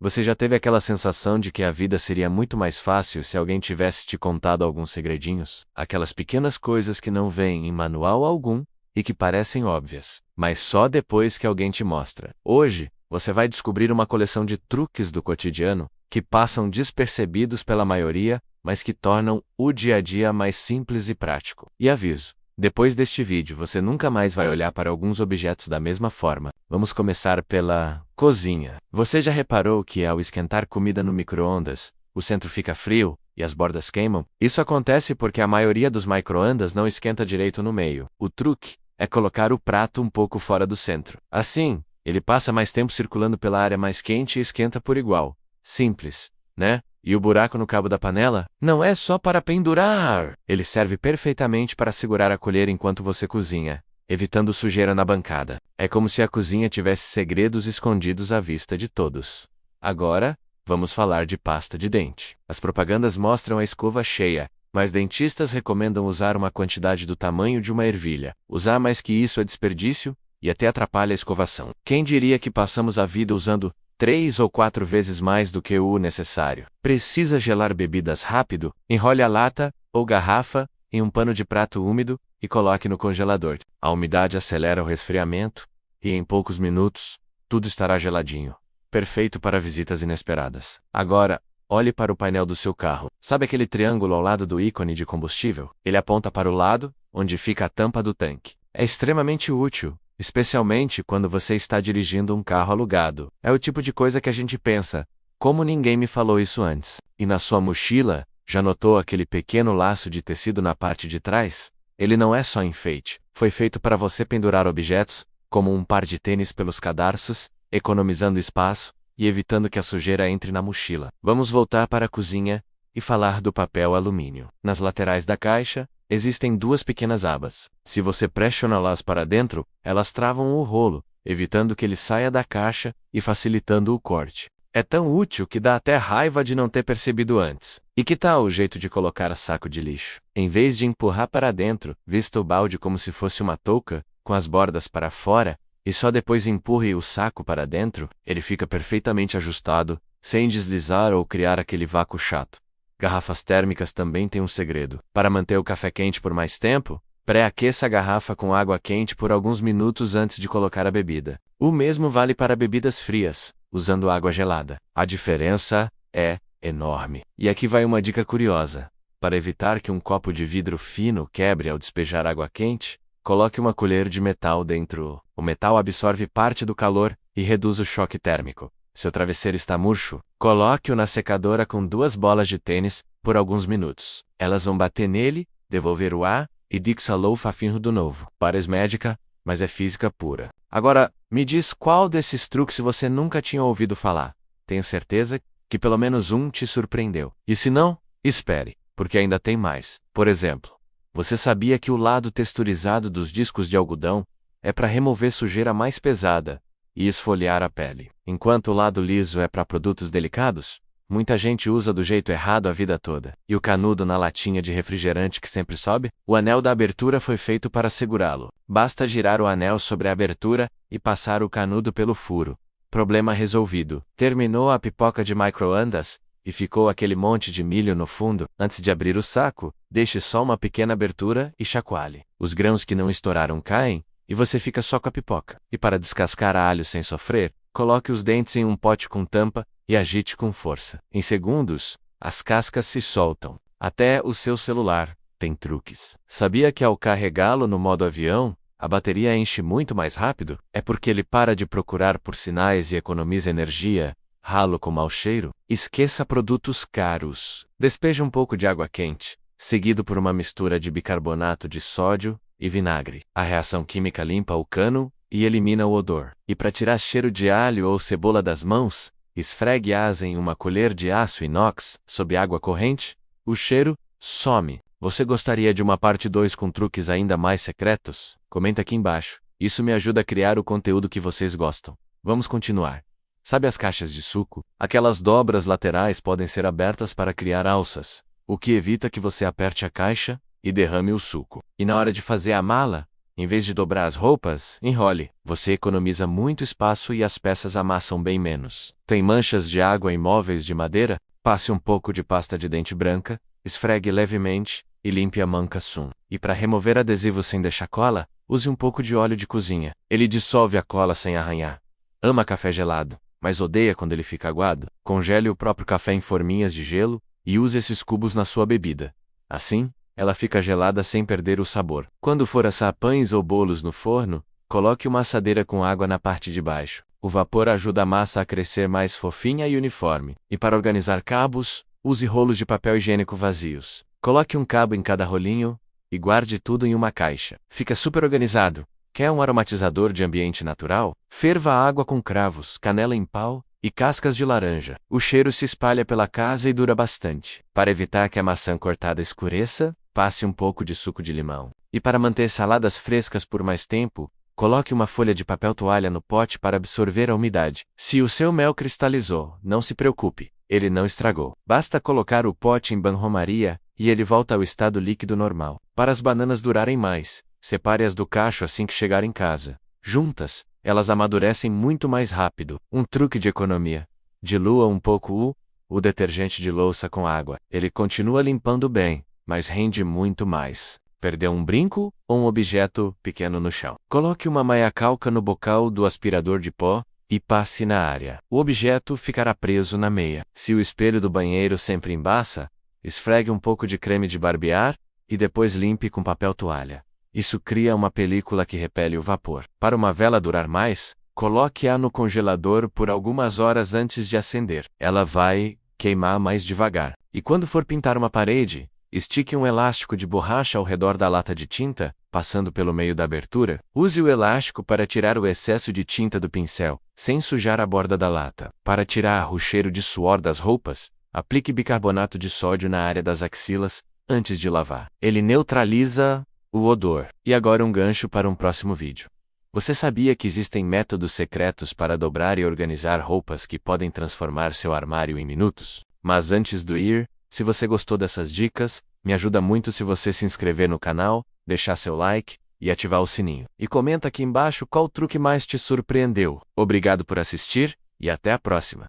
Você já teve aquela sensação de que a vida seria muito mais fácil se alguém tivesse te contado alguns segredinhos? Aquelas pequenas coisas que não vêm em manual algum e que parecem óbvias, mas só depois que alguém te mostra. Hoje, você vai descobrir uma coleção de truques do cotidiano que passam despercebidos pela maioria, mas que tornam o dia a dia mais simples e prático. E aviso: depois deste vídeo você nunca mais vai olhar para alguns objetos da mesma forma. Vamos começar pela cozinha. Você já reparou que ao esquentar comida no micro-ondas, o centro fica frio e as bordas queimam? Isso acontece porque a maioria dos micro-ondas não esquenta direito no meio. O truque é colocar o prato um pouco fora do centro. Assim, ele passa mais tempo circulando pela área mais quente e esquenta por igual. Simples, né? E o buraco no cabo da panela? Não é só para pendurar! Ele serve perfeitamente para segurar a colher enquanto você cozinha, evitando sujeira na bancada. É como se a cozinha tivesse segredos escondidos à vista de todos. Agora, vamos falar de pasta de dente. As propagandas mostram a escova cheia, mas dentistas recomendam usar uma quantidade do tamanho de uma ervilha. Usar mais que isso é desperdício e até atrapalha a escovação. Quem diria que passamos a vida usando 3 ou 4 vezes mais do que o necessário? Precisa gelar bebidas rápido? Enrole a lata ou garrafa em um pano de prato úmido e coloque no congelador. A umidade acelera o resfriamento e em poucos minutos, tudo estará geladinho. Perfeito para visitas inesperadas. Agora, olhe para o painel do seu carro. Sabe aquele triângulo ao lado do ícone de combustível? Ele aponta para o lado onde fica a tampa do tanque. É extremamente útil, especialmente quando você está dirigindo um carro alugado. É o tipo de coisa que a gente pensa: como ninguém me falou isso antes? E na sua mochila, já notou aquele pequeno laço de tecido na parte de trás? Ele não é só enfeite. Foi feito para você pendurar objetos, como um par de tênis pelos cadarços, economizando espaço e evitando que a sujeira entre na mochila. Vamos voltar para a cozinha e falar do papel alumínio. Nas laterais da caixa, existem duas pequenas abas. Se você pressiona-las para dentro, elas travam o rolo, evitando que ele saia da caixa e facilitando o corte. É tão útil que dá até raiva de não ter percebido antes. E que tal o jeito de colocar saco de lixo? Em vez de empurrar para dentro, vista o balde como se fosse uma touca, com as bordas para fora, e só depois empurre o saco para dentro, ele fica perfeitamente ajustado, sem deslizar ou criar aquele vácuo chato. Garrafas térmicas também têm um segredo. Para manter o café quente por mais tempo, pré-aqueça a garrafa com água quente por alguns minutos antes de colocar a bebida. O mesmo vale para bebidas frias, usando água gelada. A diferença é enorme. E aqui vai uma dica curiosa. Para evitar que um copo de vidro fino quebre ao despejar água quente, coloque uma colher de metal dentro. O metal absorve parte do calor e reduz o choque térmico. Seu travesseiro está murcho? Coloque-o na secadora com 2 bolas de tênis por alguns minutos. Elas vão bater nele, devolver o ar e dixalou fafinho do novo. Parece médica, mas é física pura. Agora, me diz qual desses truques você nunca tinha ouvido falar. Tenho certeza que pelo menos um te surpreendeu. E se não, espere, porque ainda tem mais. Por exemplo, você sabia que o lado texturizado dos discos de algodão é para remover sujeira mais pesada e esfoliar a pele, enquanto o lado liso é para produtos delicados? Muita gente usa do jeito errado a vida toda. E o canudo na latinha de refrigerante que sempre sobe? O anel da abertura foi feito para segurá-lo. Basta girar o anel sobre a abertura e passar o canudo pelo furo. Problema resolvido. Terminou a pipoca de micro-ondas e ficou aquele monte de milho no fundo. Antes de abrir o saco, deixe só uma pequena abertura e chacoalhe. Os grãos que não estouraram caem e você fica só com a pipoca. E para descascar alho sem sofrer, coloque os dentes em um pote com tampa e agite com força. Em segundos, as cascas se soltam. Até o seu celular tem truques. Sabia que ao carregá-lo no modo avião, a bateria enche muito mais rápido? É porque ele para de procurar por sinais e economiza energia. Ralo com mau cheiro? Esqueça produtos caros. Despeje um pouco de água quente, seguido por uma mistura de bicarbonato de sódio e vinagre. A reação química limpa o cano e elimina o odor. E para tirar cheiro de alho ou cebola das mãos, esfregue-as em uma colher de aço inox sob água corrente. O cheiro some. Você gostaria de uma parte 2 com truques ainda mais secretos? Comenta aqui embaixo. Isso me ajuda a criar o conteúdo que vocês gostam. Vamos continuar. Sabe as caixas de suco? Aquelas dobras laterais podem ser abertas para criar alças, o que evita que você aperte a caixa e derrame o suco. E na hora de fazer a mala, Em vez de dobrar as roupas, enrole. Você economiza muito espaço e as peças amassam bem menos. Tem manchas de água em móveis de madeira? Passe um pouco de pasta de dente branca, esfregue levemente e limpe a manca sum. E para remover adesivo sem deixar cola, use um pouco de óleo de cozinha. Ele dissolve a cola sem arranhar. Ama café gelado, mas odeia quando ele fica aguado? Congele o próprio café em forminhas de gelo e use esses cubos na sua bebida. Assim, ela fica gelada sem perder o sabor. Quando for assar pães ou bolos no forno, coloque uma assadeira com água na parte de baixo. O vapor ajuda a massa a crescer mais fofinha e uniforme. E para organizar cabos, use rolos de papel higiênico vazios. Coloque um cabo em cada rolinho e guarde tudo em uma caixa. Fica super organizado. Quer um aromatizador de ambiente natural? Ferva a água com cravos, canela em pau e cascas de laranja. O cheiro se espalha pela casa e dura bastante. Para evitar que a maçã cortada escureça, passe um pouco de suco de limão. E para manter saladas frescas por mais tempo, coloque uma folha de papel toalha no pote para absorver a umidade. Se o seu mel cristalizou, não se preocupe, ele não estragou. Basta colocar o pote em banho-maria e ele volta ao estado líquido normal. Para as bananas durarem mais, separe-as do cacho assim que chegar em casa. Juntas, elas amadurecem muito mais rápido. Um truque de economia: dilua um pouco o detergente de louça com água. Ele continua limpando bem, mas rende muito mais. Perdeu um brinco ou um objeto pequeno no chão? Coloque uma maia calca no bocal do aspirador de pó e passe na área. O objeto ficará preso na meia. Se o espelho do banheiro sempre embaça, esfregue um pouco de creme de barbear e depois limpe com papel toalha. Isso cria uma película que repele o vapor. Para uma vela durar mais, coloque-a no congelador por algumas horas antes de acender. Ela vai queimar mais devagar. E quando for pintar uma parede, estique um elástico de borracha ao redor da lata de tinta, passando pelo meio da abertura. Use o elástico para tirar o excesso de tinta do pincel, sem sujar a borda da lata. Para tirar o cheiro de suor das roupas, aplique bicarbonato de sódio na área das axilas antes de lavar. Ele neutraliza o odor. E agora um gancho para um próximo vídeo. Você sabia que existem métodos secretos para dobrar e organizar roupas que podem transformar seu armário em minutos? Mas antes do ir, se você gostou dessas dicas, me ajuda muito se você se inscrever no canal, deixar seu like e ativar o sininho. E comenta aqui embaixo qual truque mais te surpreendeu. Obrigado por assistir e até a próxima.